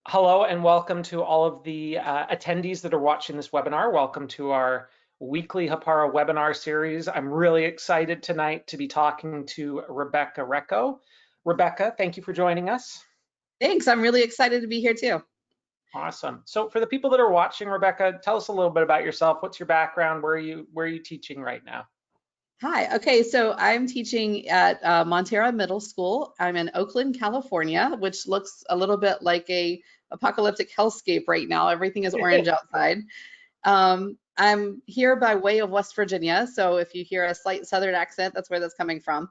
Hello and welcome to all of the attendees that are watching this webinar. Welcome to our weekly Hāpara webinar series. I'm really excited tonight to be talking to Rebecca Recco. Rebecca, thank you for joining us. Thanks, I'm really excited to be here too. Awesome. So for the people that are watching, Rebecca, tell us a little bit about yourself. What's your background? Where are you teaching right now? Hi, okay, so I'm teaching at Montera Middle School. I'm in Oakland, California, which looks a little bit like a apocalyptic hellscape right now. Everything is orange outside. I'm here by way of West Virginia, so if you hear a slight Southern accent, that's where that's coming from.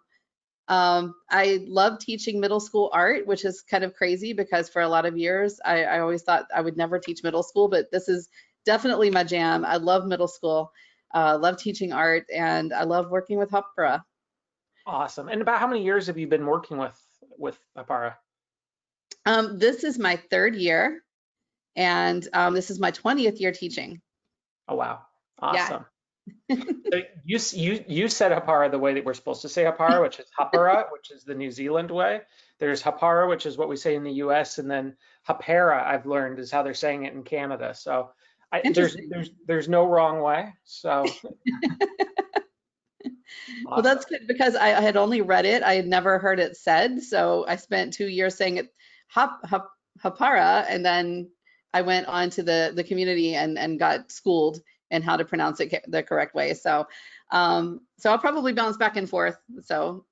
I love teaching middle school art, which is kind of crazy because for a lot of years, I always thought I would never teach middle school, but this is definitely my jam. I love middle school, love teaching art, and I love working with Hāpara. Awesome. And about how many years have you been working with Hapara? This is my third year, and this is my 20th year teaching. Oh, wow. Awesome. Yeah. So you said Hapara the way that we're supposed to say Hapara, which is Hapara, which is the New Zealand way. There's Hapara, which is what we say in the US, and then Hapara, I've learned, is how they're saying it in Canada. So there's no wrong way. So Well, that's good because I had only read it. I had never heard it said. So I spent 2 years saying it Hapara, and then I went on to the community and got schooled in how to pronounce it the correct way. So so I'll probably bounce back and forth. So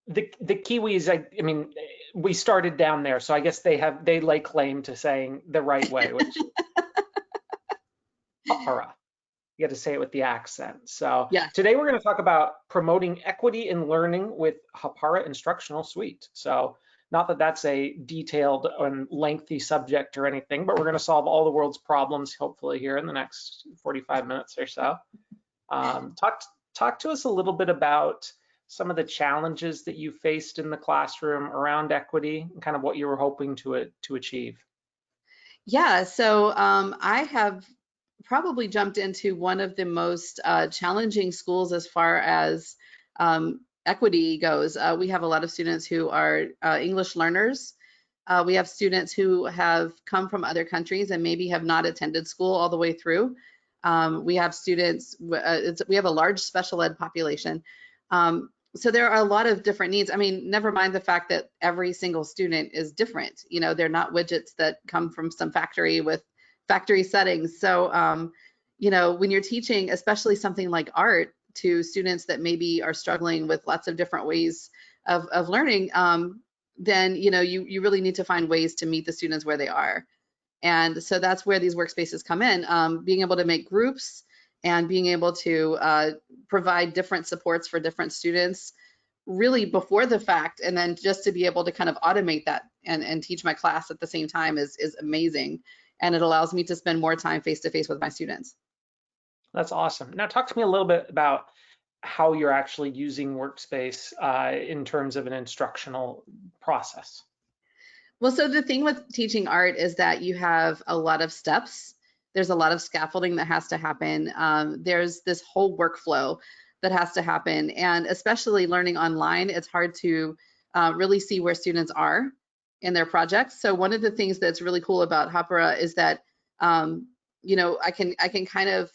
the Kiwis, I mean, we started down there, so I guess they lay claim to saying the right way, which is Hāpara. You got to say it with the accent. So yeah. Today we're going to talk about promoting equity in learning with Hāpara Instructional Suite. So not that that's a detailed and lengthy subject or anything, but we're going to solve all the world's problems hopefully here in the next 45 minutes or so. Talk to us a little bit about some of the challenges that you faced in the classroom around equity and kind of what you were hoping to achieve. Yeah, so I have probably jumped into one of the most challenging schools as far as equity goes. We have a lot of students who are English learners. We have students who have come from other countries and maybe have not attended school all the way through. We have students, we have a large special ed population. So there are a lot of different needs. I mean, never mind the fact that every single student is different. You know, they're not widgets that come from some factory with factory settings. So, you know, when you're teaching, especially something like art to students that maybe are struggling with lots of different ways of learning, then, you know, you really need to find ways to meet the students where they are. And so that's where these workspaces come in, being able to make groups and being able to provide different supports for different students really before the fact, and then just to be able to kind of automate that and teach my class at the same time is amazing. And it allows me to spend more time face-to-face with my students. That's awesome. Now talk to me a little bit about how you're actually using Workspace in terms of an instructional process. Well, so the thing with teaching art is that you have a lot of steps. There's a lot of scaffolding that has to happen. There's this whole workflow that has to happen. And especially learning online, it's hard to really see where students are in their projects. So one of the things that's really cool about Hāpara is that, you know, I can kind of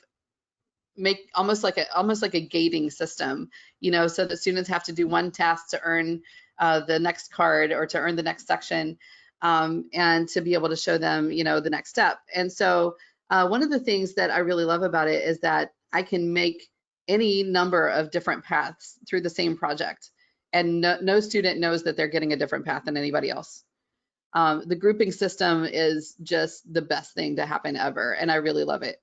make almost like a gating system, you know, so the students have to do one task to earn the next card or to earn the next section, and to be able to show them, you know, the next step. And so one of the things that I really love about it is that I can make any number of different paths through the same project, and no student knows that they're getting a different path than anybody else. The grouping system is just the best thing to happen ever, and I really love it.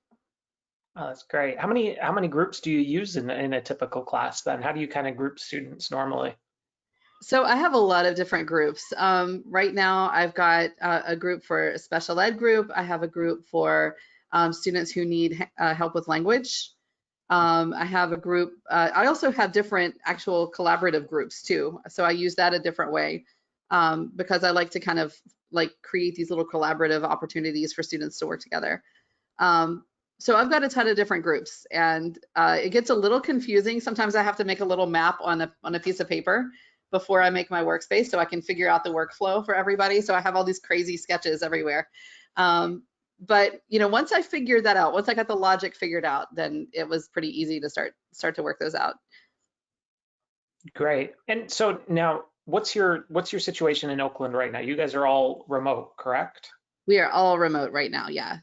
Oh, that's great. How many groups do you use in a typical class then? How do you kind of group students normally? So I have a lot of different groups. Right now I've got a group for a special ed group. I have a group for students who need help with language. I have a group, I also have different actual collaborative groups too. So I use that a different way because I like to kind of like create these little collaborative opportunities for students to work together. So I've got a ton of different groups, and it gets a little confusing. Sometimes I have to make a little map on a piece of paper before I make my workspace so I can figure out the workflow for everybody. So I have all these crazy sketches everywhere. But once I figured that out, once I got the logic figured out, then it was pretty easy to start to work those out. Great. And so now, what's your situation in Oakland right now? You guys are all remote, correct? We are all remote right now, yeah,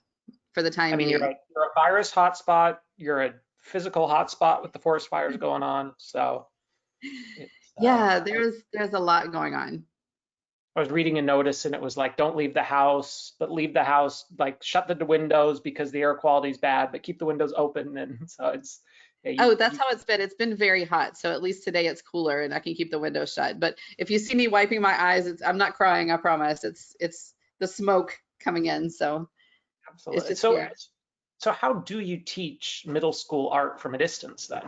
for the time being. You're a virus hotspot, you're a physical hotspot with the forest fires going on. So yeah, there's a lot going on. I was reading a notice and it was like, don't leave the house, but leave the house, like shut the windows because the air quality is bad, but keep the windows open. And so it's, yeah, that's how it's been. It's been very hot. So at least today it's cooler and I can keep the windows shut. But if you see me wiping my eyes, I'm not crying, I promise. It's the smoke coming in. So absolutely. So how do you teach middle school art from a distance then?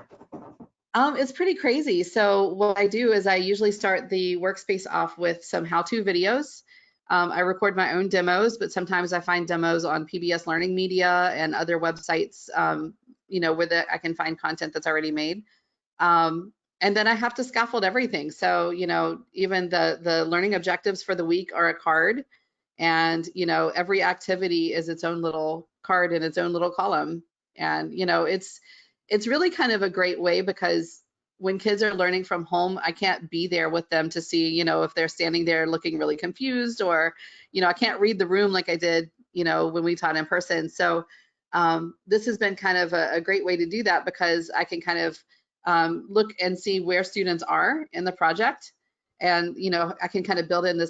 It's pretty crazy. So what I do is I usually start the workspace off with some how-to videos. I record my own demos, but sometimes I find demos on PBS Learning Media and other websites, where I can find content that's already made. And then I have to scaffold everything. So, even the learning objectives for the week are a card, and, every activity is its own little card in its own little column. And, it's really kind of a great way because when kids are learning from home, I can't be there with them to see, if they're standing there looking really confused, or, I can't read the room like I did, when we taught in person. So this has been kind of a great way to do that because I can kind of look and see where students are in the project. And, I can kind of build in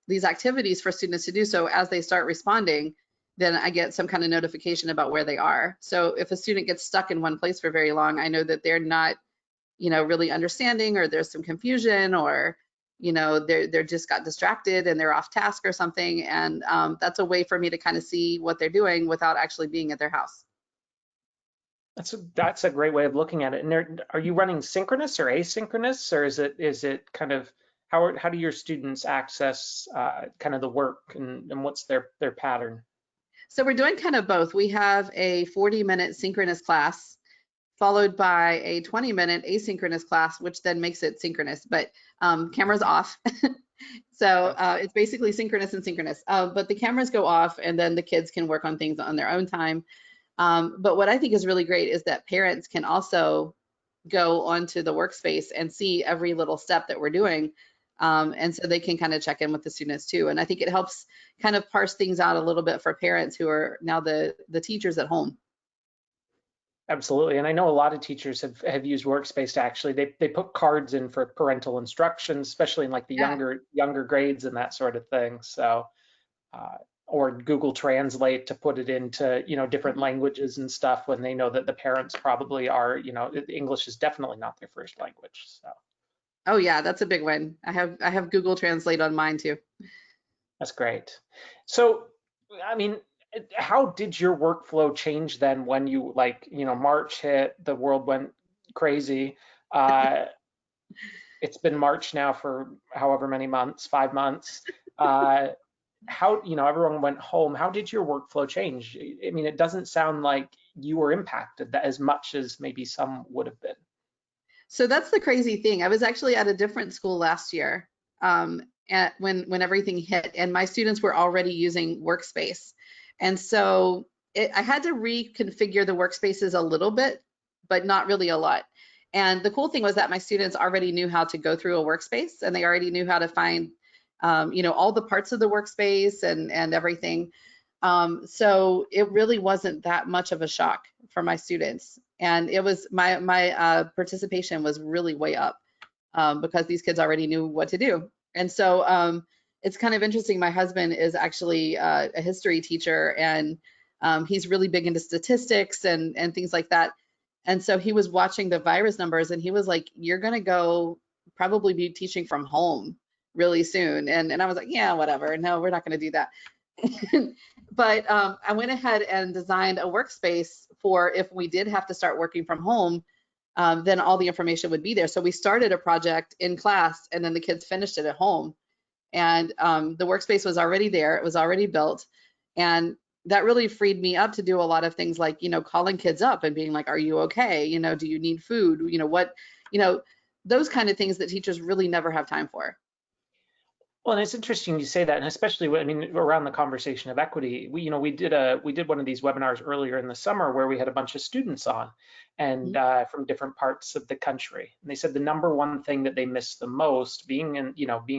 these activities for students to do. So as they start responding, then I get some kind of notification about where they are. So if a student gets stuck in one place for very long, I know that they're not, really understanding, or there's some confusion, or, they're just got distracted and they're off task or something. And that's a way for me to kind of see what they're doing without actually being at their house. That's a great way of looking at it. And are you running synchronous or asynchronous, or is it kind of how do your students access kind of the work, and what's their pattern? So we're doing kind of both. We have a 40-minute synchronous class followed by a 20-minute asynchronous class, which then makes it synchronous, but cameras off. So it's basically synchronous and synchronous, but the cameras go off and then the kids can work on things on their own time. But what I think is really great is that parents can also go onto the workspace and see every little step that we're doing. And so they can kind of check in with the students too. And I think it helps kind of parse things out a little bit for parents who are now the teachers at home. Absolutely. And I know a lot of teachers have used Workspace to actually, they put cards in for parental instructions, especially in like the younger grades and that sort of thing. So, or Google Translate to put it into, different languages and stuff when they know that the parents probably are, English is definitely not their first language. So. Oh yeah, that's a big one. I have Google Translate on mine too. That's great. So, how did your workflow change then when you March hit, the world went crazy. It's been March now for however many months, 5 months. How, everyone went home. How did your workflow change? I mean, it doesn't sound like you were impacted as much as maybe some would have been. So that's the crazy thing. I was actually at a different school last year when everything hit, and my students were already using Workspace. And so I had to reconfigure the workspaces a little bit, but not really a lot. And the cool thing was that my students already knew how to go through a workspace, and they already knew how to find, all the parts of the workspace and everything. So it really wasn't that much of a shock for my students. And it was my participation was really way up because these kids already knew what to do. And so it's kind of interesting. My husband is actually a history teacher, and he's really big into statistics and things like that. And so he was watching the virus numbers, and he was like, "You're gonna go probably be teaching from home really soon." And I was like, "Yeah, whatever. No, we're not gonna do that." But I went ahead and designed a workspace for if we did have to start working from home, then all the information would be there. So we started a project in class, and then the kids finished it at home. And the workspace was already there. It was already built. And that really freed me up to do a lot of things like, calling kids up and being like, "Are you okay? Do you need food? those kind of things that teachers really never have time for. Well, and it's interesting you say that, and especially I mean around the conversation of equity. We did one of these webinars earlier in the summer where we had a bunch of students on, and from different parts of the country. And they said the number one thing that they miss the most, being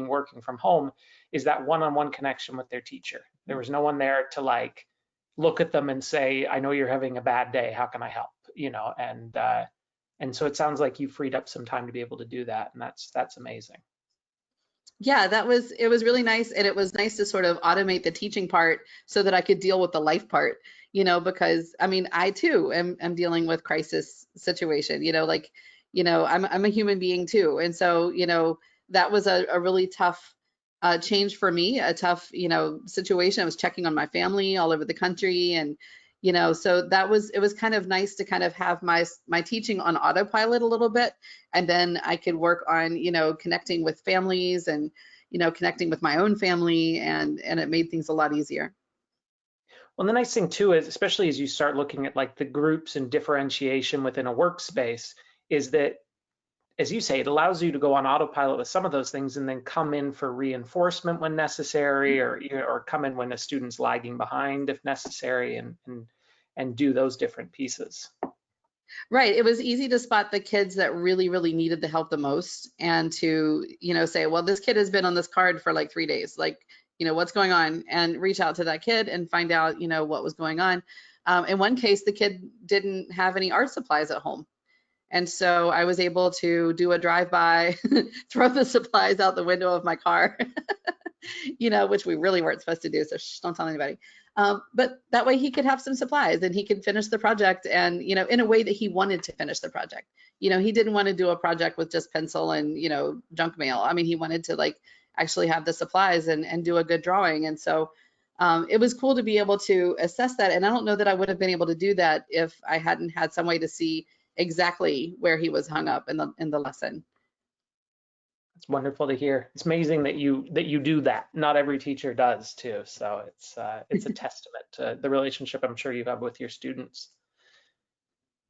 working from home, is that one-on-one connection with their teacher. There was no one there to like look at them and say, "I know you're having a bad day. How can I help?" And so it sounds like you freed up some time to be able to do that, and that's amazing. Yeah, it was really nice. And it was nice to sort of automate the teaching part so that I could deal with the life part, because I mean, I too am dealing with crisis situation, I'm a human being too. And so, that was a really tough change for me, a tough, situation. I was checking on my family all over the country, and so it was kind of nice to kind of have my teaching on autopilot a little bit, and then I could work on connecting with families and connecting with my own family, and it made things a lot easier. Well, the nice thing too is, especially as you start looking at like the groups and differentiation within a workspace, is that, as you say, it allows you to go on autopilot with some of those things and then come in for reinforcement when necessary, or come in when a student's lagging behind if necessary, and do those different pieces. Right. It was easy to spot the kids that really, really needed the help the most, and to, say, well, this kid has been on this card for like 3 days, like, what's going on, and reach out to that kid and find out, what was going on. In one case, the kid didn't have any art supplies at home. And so I was able to do a drive-by, throw the supplies out the window of my car, which we really weren't supposed to do, so don't tell anybody. But that way he could have some supplies and he could finish the project, and, in a way that he wanted to finish the project. He didn't want to do a project with just pencil and, junk mail. I mean, he wanted to like actually have the supplies and do a good drawing. And so it was cool to be able to assess that. And I don't know that I would have been able to do that if I hadn't had some way to see exactly where he was hung up in the lesson. It's wonderful to hear. It's amazing that you do that. Not every teacher does too. So it's a testament to the relationship I'm sure you have with your students.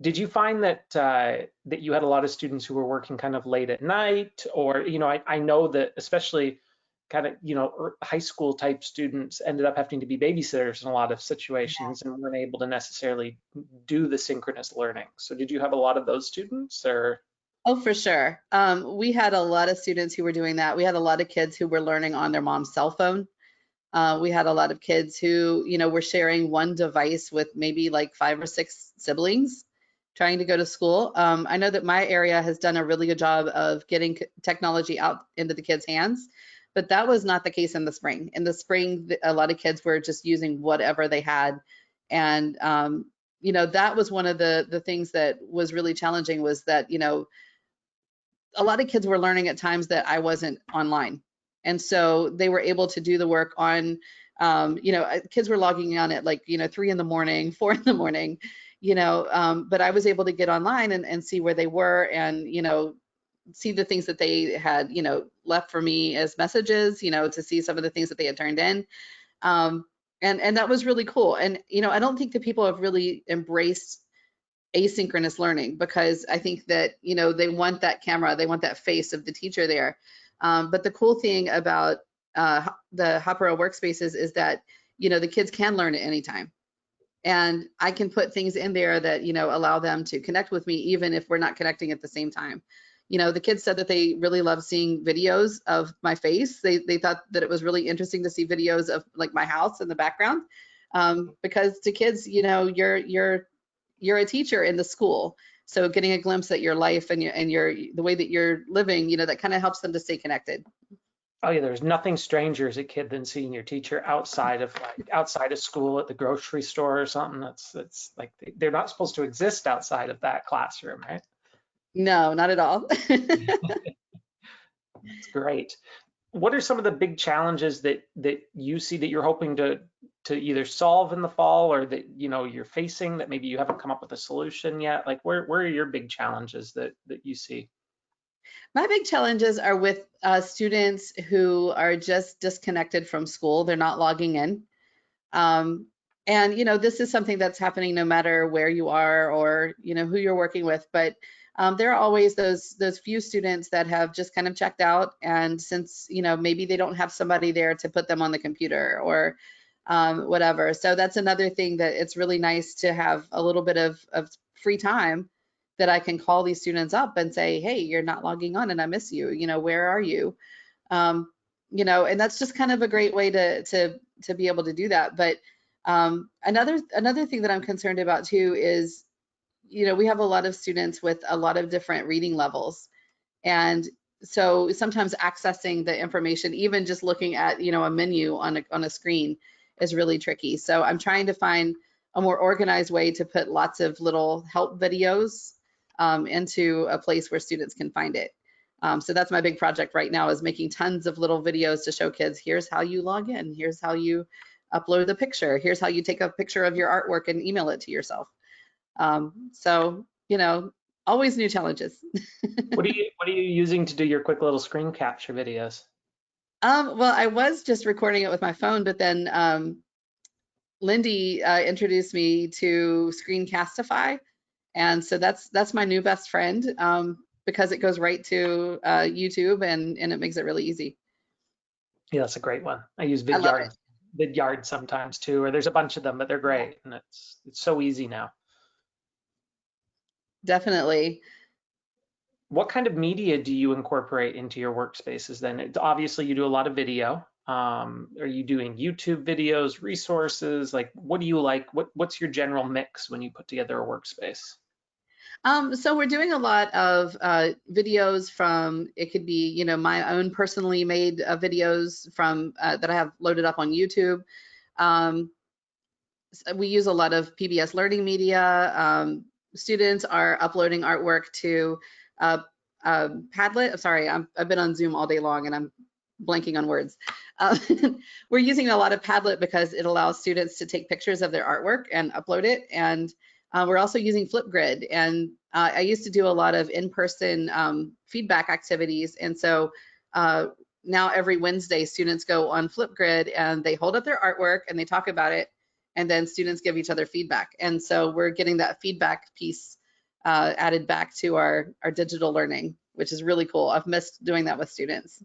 Did you find that that you had a lot of students who were working kind of late at night, or I know that especially kind of high school type students ended up having to be babysitters in a lot of situations, and weren't able to necessarily do the synchronous learning. So did you have a lot of those students, or? Oh, for sure. We had a lot of students who were doing that. We had a lot of kids who were learning on their mom's cell phone. We had a lot of kids who, were sharing one device with maybe like 5 or 6 siblings trying to go to school. I know that my area has done a really good job of getting technology out into the kids' hands, but that was not the case in the spring. In the spring, a lot of kids were just using whatever they had. And, that was one of the things that was really challenging, was that, a lot of kids were learning at times that I wasn't online. And so they were able to do the work on, kids were logging on at like, 3 in the morning, 4 in the morning, but I was able to get online and see where they were, and, see the things that they had, left for me as messages, to see some of the things that they had turned in. And that was really cool. And, I don't think that people have really embraced asynchronous learning, because I think that, they want that camera, they want that face of the teacher there. But the cool thing about the Hāpara workspaces is that, the kids can learn at any time. And I can put things in there that, allow them to connect with me, even if we're not connecting at the same time. The kids said that they really love seeing videos of my face. They thought that it was really interesting to see videos of like my house in the background, because to kids, you're a teacher in the school. So getting a glimpse at your life and the way that you're living, that kind of helps them to stay connected. Oh yeah, there's nothing stranger as a kid than seeing your teacher outside of school, at the grocery store or something. That's like they're not supposed to exist outside of that classroom, right? No, not at all. That's great. What are some of the big challenges that you see that you're hoping to either solve in the fall, or that you're facing that maybe you haven't come up with a solution yet? Like where are your big challenges that you see? My big challenges are with students who are just disconnected from school. They're not logging in. And this is something that's happening no matter where you are, or who you're working with. But there are always those few students that have just kind of checked out, and since maybe they don't have somebody there to put them on the computer or whatever. So that's another thing, that it's really nice to have a little bit of free time that I can call these students up and say, hey, you're not logging on and I miss you, where are you? And that's just kind of a great way to be able to do that. But another thing that I'm concerned about too is, we have a lot of students with a lot of different reading levels. And so sometimes accessing the information, even just looking at, a menu on a screen, is really tricky. So I'm trying to find a more organized way to put lots of little help videos into a place where students can find it. So that's my big project right now, is making tons of little videos to show kids, here's how you log in, here's how you upload the picture, here's how you take a picture of your artwork and email it to yourself. So, always new challenges. What are you using to do your quick little screen capture videos? Well, I was just recording it with my phone, but then Lindy introduced me to Screencastify, and so that's my new best friend, because it goes right to YouTube, and it makes it really easy. Yeah, that's a great one. I use Vidyard sometimes too, or there's a bunch of them, but they're great, and it's so easy now. Definitely. What kind of media do you incorporate into your workspaces then? Obviously, you do a lot of video. Are you doing YouTube videos, resources? Like, what do you like? What's your general mix when you put together a workspace? So we're doing a lot of videos from, it could be, my own personally made videos from that I have loaded up on YouTube. We use a lot of PBS learning media. Students are uploading artwork to Padlet. Sorry, I've been on Zoom all day long and I'm blanking on words. We're using a lot of Padlet because it allows students to take pictures of their artwork and upload it. And we're also using Flipgrid. And I used to do a lot of in-person feedback activities. And so now every Wednesday, students go on Flipgrid and they hold up their artwork and they talk about it. And then students give each other feedback. And so we're getting that feedback piece added back to our digital learning, which is really cool. I've missed doing that with students.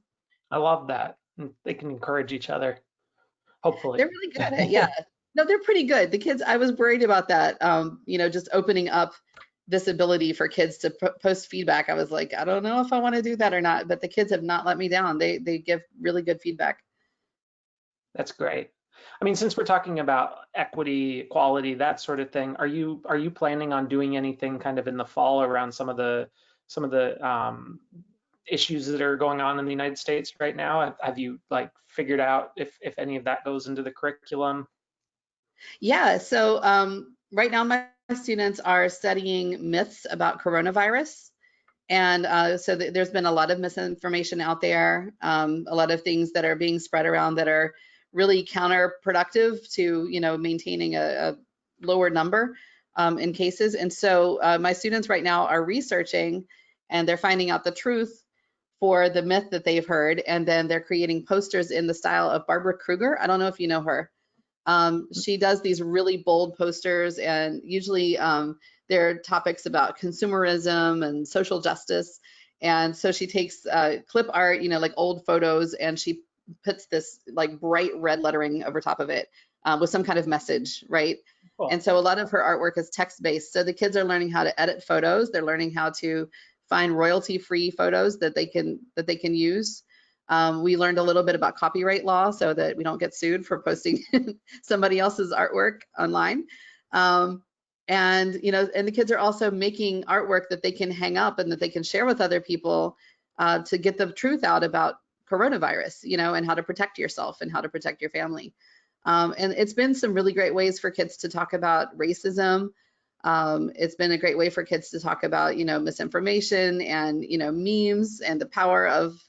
I love that. They can encourage each other, hopefully. They're really good at it, yeah. No, they're pretty good. The kids, I was worried about that, just opening up this ability for kids to post feedback. I was like, I don't know if I want to do that or not, but the kids have not let me down. They give really good feedback. That's great. I mean, since we're talking about equity, equality, that sort of thing, are you planning on doing anything kind of in the fall around some of the issues that are going on in the United States right now? Have you figured out if any of that goes into the curriculum? Yeah, so right now my students are studying myths about coronavirus. And so there's been a lot of misinformation out there, a lot of things that are being spread around that are really counterproductive to, maintaining a lower number in cases. And so my students right now are researching and they're finding out the truth for the myth that they've heard. And then they're creating posters in the style of Barbara Kruger. I don't know if you know her. She does these really bold posters, and usually they're topics about consumerism and social justice. And so she takes clip art, like old photos, and she puts this like bright red lettering over top of it with some kind of message, right? Cool. And so a lot of her artwork is text-based. So the kids are learning how to edit photos. They're learning how to find royalty-free photos that they can use. We learned a little bit about copyright law so that we don't get sued for posting somebody else's artwork online. And the kids are also making artwork that they can hang up and that they can share with other people to get the truth out about coronavirus, and how to protect yourself and how to protect your family. And it's been some really great ways for kids to talk about racism. It's been a great way for kids to talk about, misinformation and, memes and the power of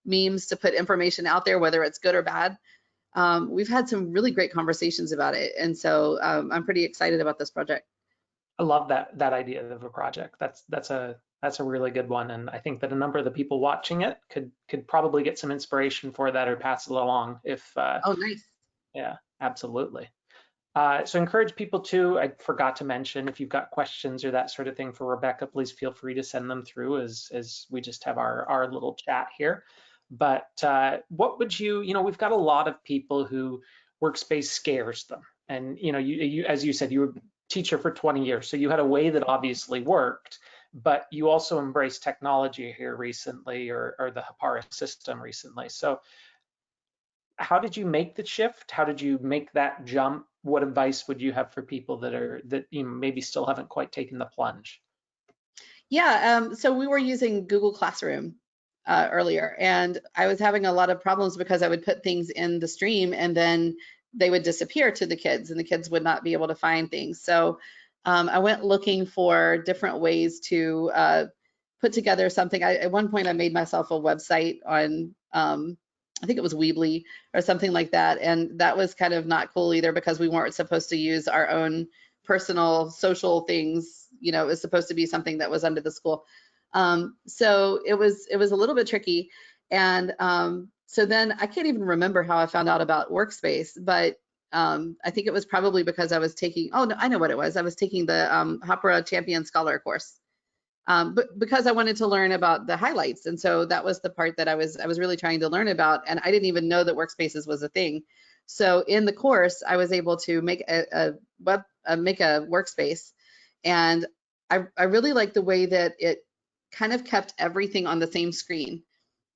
memes to put information out there, whether it's good or bad. We've had some really great conversations about it. And so I'm pretty excited about this project. I love that idea of a project. That's a really good one. And I think that a number of the people watching it could probably get some inspiration for that or pass it along if oh, nice. Yeah, absolutely. So encourage people to, I forgot to mention, if you've got questions or that sort of thing for Rebecca, please feel free to send them through as we just have our little chat here. But what would we've got a lot of people who Workspace scares them. And, you as you said, you were a teacher for 20 years, so you had a way that obviously worked, but you also embraced technology here recently, or the Hapara system recently. So how did you make the shift? How did you make that jump? What advice would you have for people that maybe still haven't quite taken the plunge? Yeah, so we were using Google Classroom earlier, and I was having a lot of problems because I would put things in the stream and then they would disappear to the kids and the kids would not be able to find things. So I went looking for different ways to put together something. At one point I made myself a website on I think it was Weebly or something like that. And that was kind of not cool either because we weren't supposed to use our own personal social things. It was supposed to be something that was under the school. So it was a little bit tricky. And so then I can't even remember how I found out about Workspace, but I think it was probably because I was taking, oh no, I know what it was. I was taking the Hāpara Champion Scholar course. But because I wanted to learn about the highlights. And so that was the part that I was really trying to learn about. And I didn't even know that Workspaces was a thing. So in the course, I was able to make a workspace. And I really liked the way that it kind of kept everything on the same screen.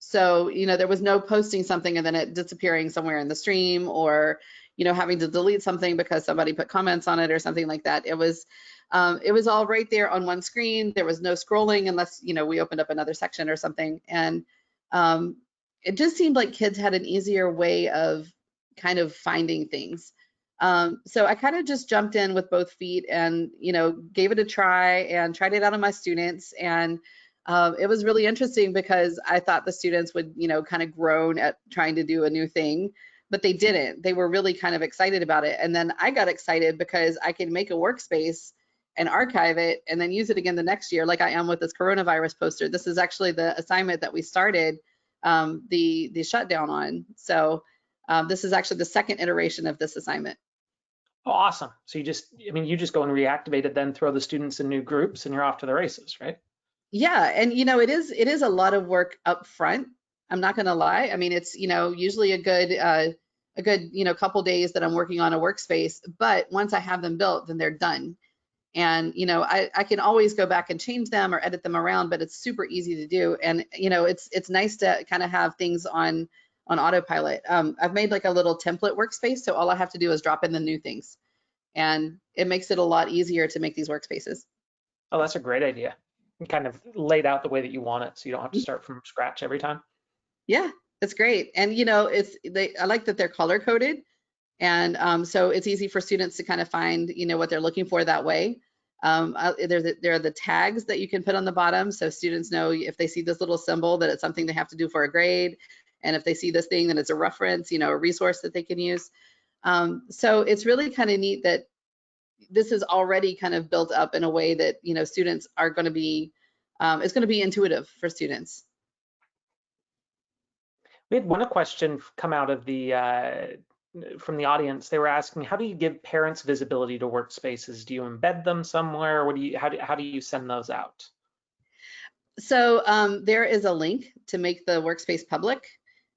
So, there was no posting something and then it disappearing somewhere in the stream, or, having to delete something because somebody put comments on it or something like that. It was all right there on one screen. There was no scrolling unless, we opened up another section or something. And it just seemed like kids had an easier way of kind of finding things. So I kind of just jumped in with both feet and, gave it a try and tried it out on my students. And it was really interesting because I thought the students would, kind of groan at trying to do a new thing, but they didn't. They were really kind of excited about it. And then I got excited because I could make a workspace and archive it and then use it again the next year, like I am with this coronavirus poster. This is actually the assignment that we started the shutdown on. So this is actually the second iteration of this assignment. Oh, awesome. So you just go and reactivate it, then throw the students in new groups and you're off to the races, right? Yeah, and it is a lot of work up front. I'm not gonna lie. I mean, it's usually a good couple days that I'm working on a workspace, but once I have them built, then they're done. And I can always go back and change them or edit them around, but it's super easy to do. And it's nice to kind of have things on autopilot. I've made like a little template workspace, so all I have to do is drop in the new things, and it makes it a lot easier to make these workspaces. Oh, that's a great idea. Kind of laid out the way that you want it, so you don't have to start from scratch every time. Yeah, it's great. And I like that they're color coded, and so it's easy for students to kind of find what they're looking for that way. There are the tags that you can put on the bottom, so students know if they see this little symbol that it's something they have to do for a grade, and if they see this thing, then it's a reference, a resource that they can use. So it's really kind of neat that this is already kind of built up in a way that students are going to be it's going to be intuitive for students. We had one question come out of from the audience. They were asking, how do you give parents visibility to workspaces? Do you embed them somewhere? How do you send those out? So there is a link to make the workspace public.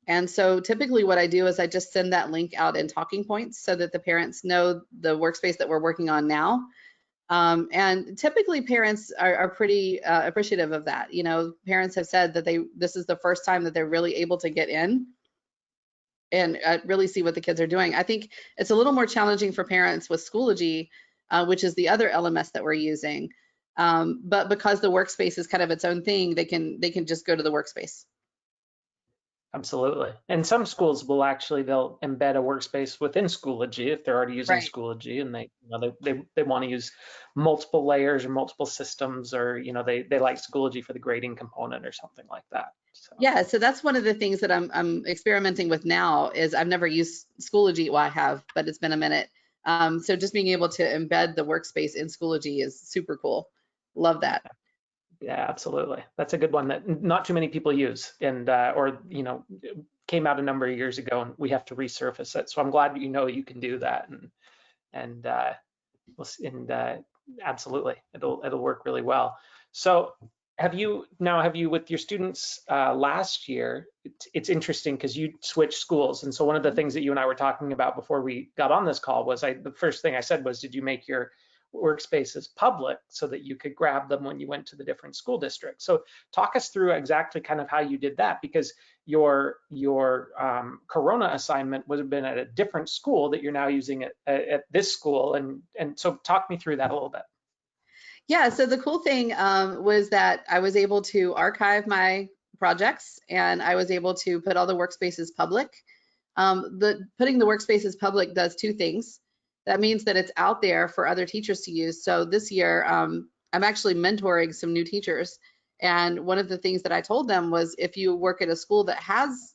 And so typically what I do is I just send that link out in talking points so that the parents know the workspace that we're working on now. And typically parents are pretty appreciative of that. Parents have said that this is the first time that they're really able to get in and really see what the kids are doing. I think it's a little more challenging for parents with Schoology, which is the other LMS that we're using. But because the workspace is kind of its own thing, they can just go to the workspace. Absolutely. And some schools will they'll embed a workspace within Schoology if they're already using Schoology, and they want to use multiple layers or multiple systems, or they like Schoology for the grading component or something like that. So. Yeah, so that's one of the things that I'm experimenting with now. Is I've never used Schoology. Well, I have, but it's been a minute. So just being able to embed the workspace in Schoology is super cool. Love that. Yeah, absolutely. That's a good one that not too many people use, and came out a number of years ago, and we have to resurface it. So I'm glad you can do that, and absolutely, it'll work really well. So have you with your students last year, it's interesting because you switched schools. And so one of the things that you and I were talking about before we got on this call was the first thing I said was, did you make your workspaces public so that you could grab them when you went to the different school districts? So talk us through exactly kind of how you did that, because your Corona assignment would have been at a different school that you're now using at this school. And so talk me through that a little bit. Yeah, so the cool thing was that I was able to archive my projects, and I was able to put all the workspaces public. Putting the workspaces public does two things. That means that it's out there for other teachers to use. So this year, I'm actually mentoring some new teachers. And one of the things that I told them was, if you work at a school that has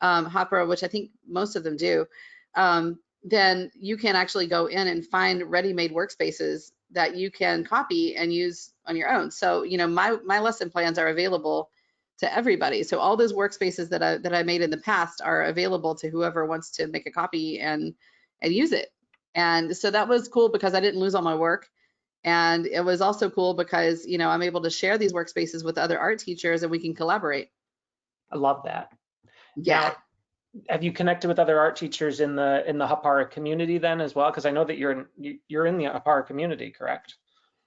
Hāpara, which I think most of them do, then you can actually go in and find ready-made workspaces that you can copy and use on your own. So, my lesson plans are available to everybody. So all those workspaces that I made in the past are available to whoever wants to make a copy and use it. And so that was cool because I didn't lose all my work. And it was also cool because, I'm able to share these workspaces with other art teachers and we can collaborate. I love that. Yeah. Now, have you connected with other art teachers in the Hapara community then as well? Because I know that you're in the Hapara community, correct?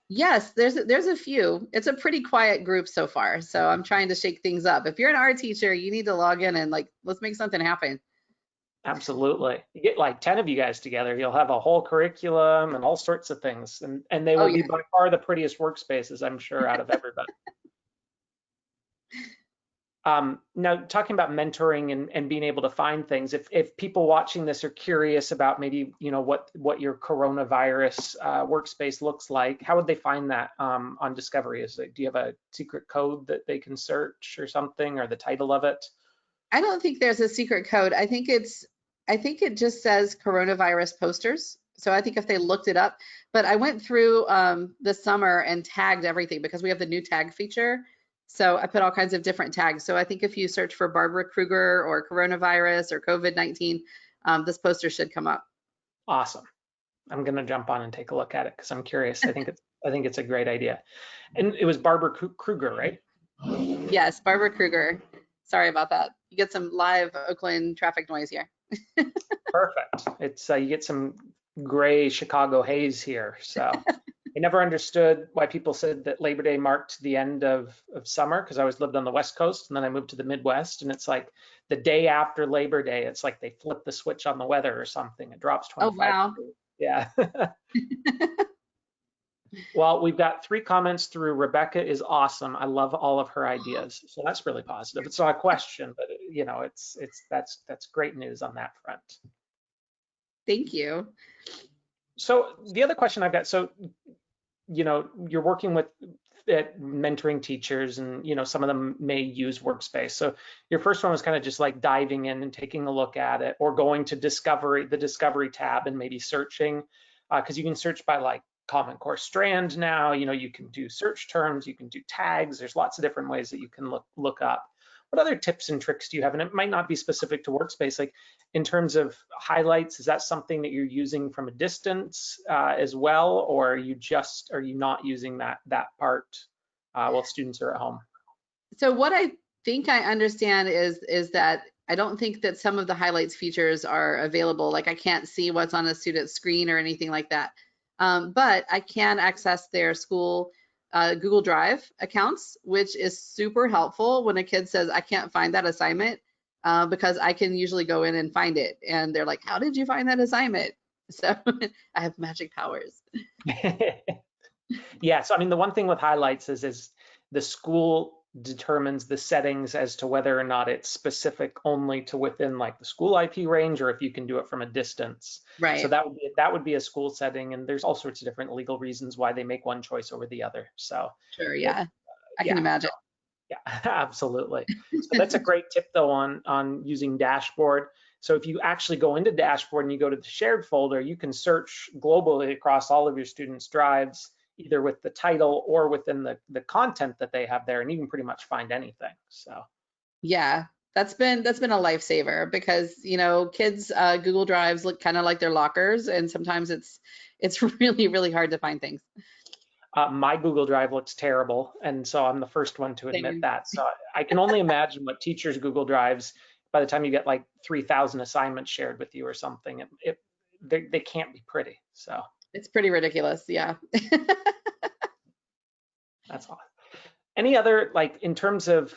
Yes, there's a few. It's a pretty quiet group so far, so I'm trying to shake things up. If you're an art teacher, you need to log in and let's make something happen. Absolutely. You get like 10 of you guys together, you'll have a whole curriculum and all sorts of things, and they will be by far the prettiest workspaces, I'm sure, out of everybody. Now, talking about mentoring and being able to find things, if people watching this are curious about maybe what your coronavirus workspace looks like, how would they find that on Discovery? Do you have a secret code that they can search or something, or the title of it? I don't think there's a secret code. I think it just says coronavirus posters. So I think if they looked it up, but I went through the summer and tagged everything because we have the new tag feature. So I put all kinds of different tags. So I think if you search for Barbara Kruger or coronavirus or COVID-19, this poster should come up. Awesome. I'm going to jump on and take a look at it because I'm curious. I think it's a great idea. And it was Barbara Kruger, right? Yes, Barbara Kruger. Sorry about that. You get some live Oakland traffic noise here. Perfect. It's you get some gray Chicago haze here. So I never understood why people said that Labor Day marked the end of summer, because I always lived on the West Coast and then I moved to the Midwest, and it's like the day after Labor Day, it's like they flip the switch on the weather or something. It drops 25 Oh, wow. degrees. Yeah. Well, we've got 3 comments through. Rebecca is awesome. I love all of her ideas. So that's really positive. It's not a question, but that's great news on that front. Thank you. So the other question I've got, so, you're working with mentoring teachers, and, some of them may use Workspace. So your first one was kind of just like diving in and taking a look at it, or going to the Discovery tab and maybe searching, because you can search by like Common Core strand now. You can do search terms, you can do tags. There's lots of different ways that you can look up. What other tips and tricks do you have? And it might not be specific to Workspace, like in terms of highlights, is that something that you're using from a distance as well, or are you not using that part while students are at home? So what I think I understand is that I don't think that some of the highlights features are available. Like I can't see what's on a student's screen or anything like that. But I can access their school Google Drive accounts, which is super helpful when a kid says, I can't find that assignment, because I can usually go in and find it. And they're like, how did you find that assignment? So I have magic powers. Yeah, so I mean, the one thing with highlights is the school determines the settings as to whether or not it's specific only to within like the school IP range, or if you can do it from a distance. Right. So that would be a school setting, and there's all sorts of different legal reasons why they make one choice over the other. So sure, yeah, I can imagine. Yeah, absolutely. So that's a great tip though on using Dashboard. So if you actually go into Dashboard and you go to the shared folder, you can search globally across all of your students' drives, either with the title or within the content that they have there, and you can pretty much find anything. So yeah, That's been a lifesaver because, you know, kids Google Drives look kind of like their lockers, and sometimes it's really, really hard to find things. My Google Drive looks terrible, and so I'm the first one to admit Same. that. So I can only imagine what teachers' Google Drives, by the time you get like 3,000 assignments shared with you or something, they can't be pretty. So It's pretty ridiculous, yeah. that's all. Any other, like in terms of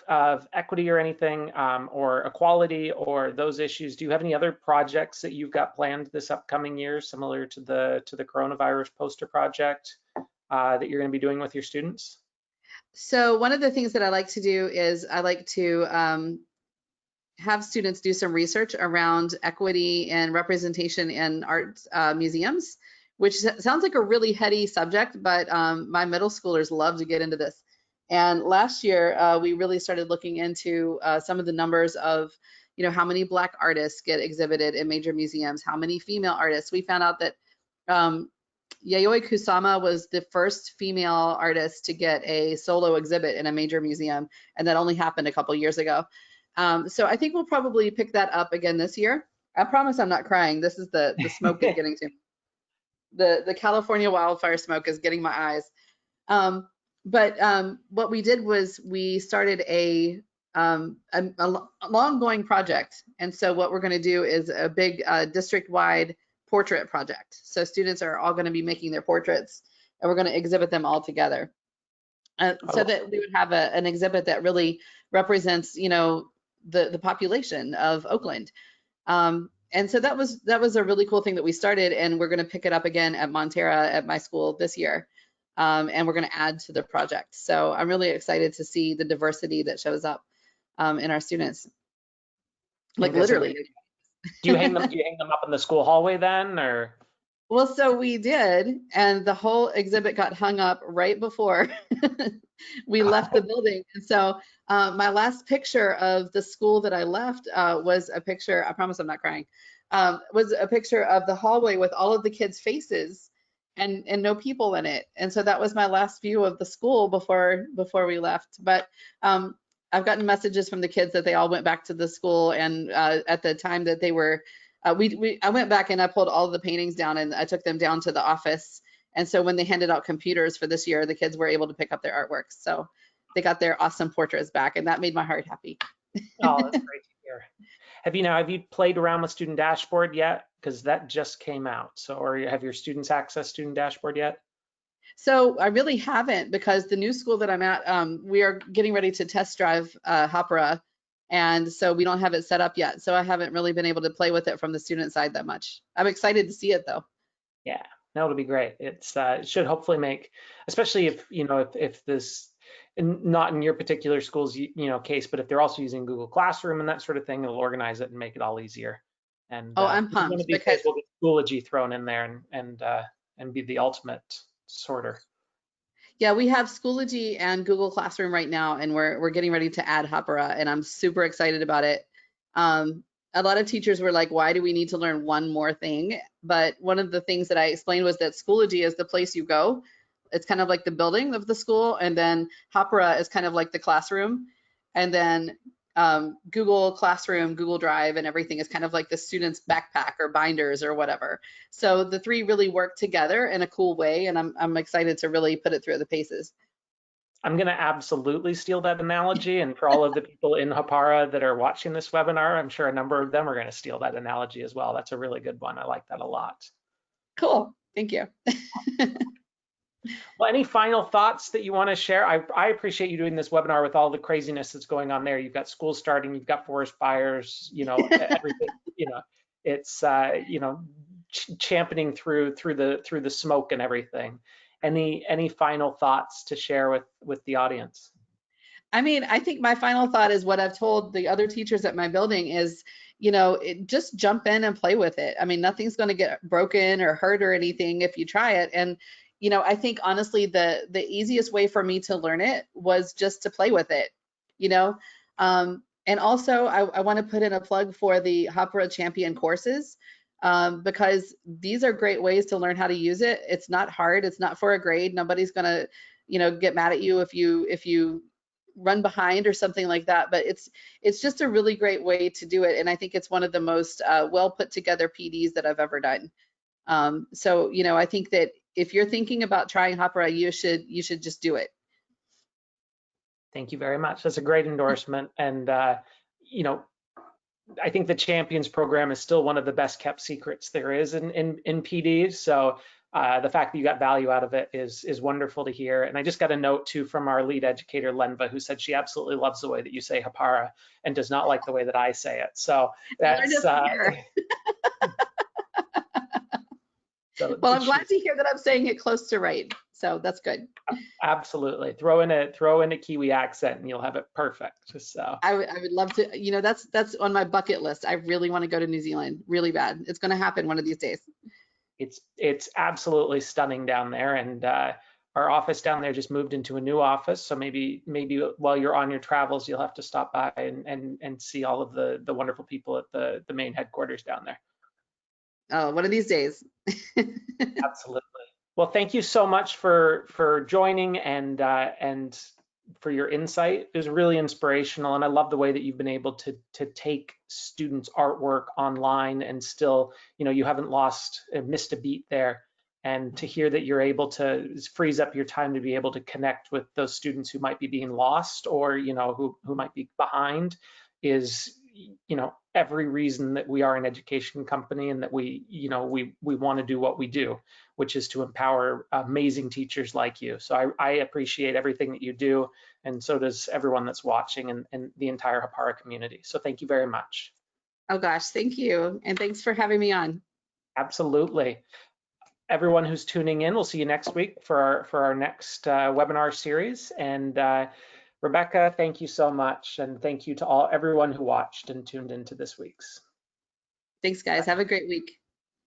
equity or anything, or equality or those issues, do you have any other projects that you've got planned this upcoming year, similar to the coronavirus poster project that you're going to be doing with your students? So one of the things that I like to do is I like to have students do some research around equity and representation in art museums, which sounds like a really heady subject, but my middle schoolers love to get into this. And last year, we really started looking into some of the numbers of, you know, how many Black artists get exhibited in major museums, how many female artists. We found out that Yayoi Kusama was the first female artist to get a solo exhibit in a major museum, and that only happened a couple years ago. So I think we'll probably pick that up again this year. I promise I'm not crying. This is the smoke is getting to me. The California wildfire smoke is getting my eyes. But what we did was we started a long-going project. And so what we're going to do is a big district-wide portrait project. So students are all going to be making their portraits, and we're going to exhibit them all together. So that we would have an exhibit that really represents, you know, the population of Oakland. And so that was a really cool thing that we started, and we're going to pick it up again at Montera at my school this year. And we're going to add to the project. So I'm really excited to see the diversity that shows up in our students. Like literally. Do you hang them up in the school hallway then, or? Well, so we did, and the whole exhibit got hung up right before we left the building. And so my last picture of the school that I left was a picture, I promise I'm not crying, was a picture of the hallway with all of the kids' faces and no people in it. And so that was my last view of the school before we left. But I've gotten messages from the kids that they all went back to the school, and at the time that they were I went back and I pulled all of the paintings down and I took them down to the office. And so when they handed out computers for this year, the kids were able to pick up their artworks. So they got their awesome portraits back, and that made my heart happy. Oh, that's great to hear. Have you played around with Student Dashboard yet? Because that just came out. So, or have your students accessed Student Dashboard yet? So I really haven't, because the new school that I'm at, we are getting ready to test drive Hāpara. And so we don't have it set up yet. So I haven't really been able to play with it from the student side that much. I'm excited to see it though. Yeah, no, it'll be great. It should hopefully make, especially if, you know, if this, not in your particular school's, you know, case, but if they're also using Google Classroom and that sort of thing, it'll organize it and make it all easier. And oh, I'm pumped, one of these days we'll get Schoology thrown in there and be the ultimate sorter. Yeah, we have Schoology and Google Classroom right now, and we're getting ready to add Hāpara, and I'm super excited about it. A lot of teachers were like, why do we need to learn one more thing? But one of the things that I explained was that Schoology is the place you go. It's kind of like the building of the school, and then Hāpara is kind of like the classroom, and then Google Classroom, Google Drive, and everything is kind of like the student's backpack or binders or whatever. So the three really work together in a cool way, and I'm excited to really put it through the paces. I'm going to absolutely steal that analogy, and for all of the people in Hapara that are watching this webinar, I'm sure a number of them are going to steal that analogy as well. That's a really good one. I like that a lot. Cool. Thank you. Well, any final thoughts that you want to share? I appreciate you doing this webinar with all the craziness that's going on there. You've got school starting, you've got forest fires, you know, everything, you know, it's, you know, championing through the smoke and everything. Any final thoughts to share with the audience? I mean, I think my final thought is what I've told the other teachers at my building is, you know, just jump in and play with it. I mean, nothing's going to get broken or hurt or anything if you try it. And you know, I think honestly, the easiest way for me to learn it was just to play with it, you know. And also, I want to put in a plug for the Hāpara Champion courses, because these are great ways to learn how to use it. It's not hard. It's not for a grade. Nobody's gonna, you know, get mad at you if you run behind or something like that, but it's just a really great way to do it. And I think it's one of the most well put together PDs that I've ever done. So, you know, I think that if you're thinking about trying Hāpara, you should just do it. Thank you very much. That's a great endorsement. And, you know, I think the Champions program is still one of the best kept secrets there is in PDs. So the fact that you got value out of it is wonderful to hear. And I just got a note too from our lead educator, Lenva, who said she absolutely loves the way that you say Hapara and does not like the way that I say it. So that's so well, I'm glad to hear that I'm saying it close to right. So that's good. Absolutely. Throw in a Kiwi accent and you'll have it perfect. So I would love to, you know, that's on my bucket list. I really want to go to New Zealand really bad. It's going to happen one of these days. It's absolutely stunning down there, and our office down there just moved into a new office. So maybe while you're on your travels, you'll have to stop by and see all of the wonderful people at the main headquarters down there. Oh, one of these days. Absolutely. Well, thank you so much for joining and for your insight. It was really inspirational, and I love the way that you've been able to take students' artwork online and still, you know, you haven't missed a beat there. And to hear that you're able to freeze up your time to be able to connect with those students who might be being lost or, you know, who might be behind is, you know, every reason that we are an education company and that we want to do what we do, which is to empower amazing teachers like you. So I appreciate everything that you do, and so does everyone that's watching and the entire Hapara community. So thank you very much. Oh gosh, thank you. And thanks for having me on. Absolutely. Everyone who's tuning in, we'll see you next week for our next webinar series. And Rebecca, thank you so much. And thank you to everyone who watched and tuned into this week's. Thanks, guys. Have a great week.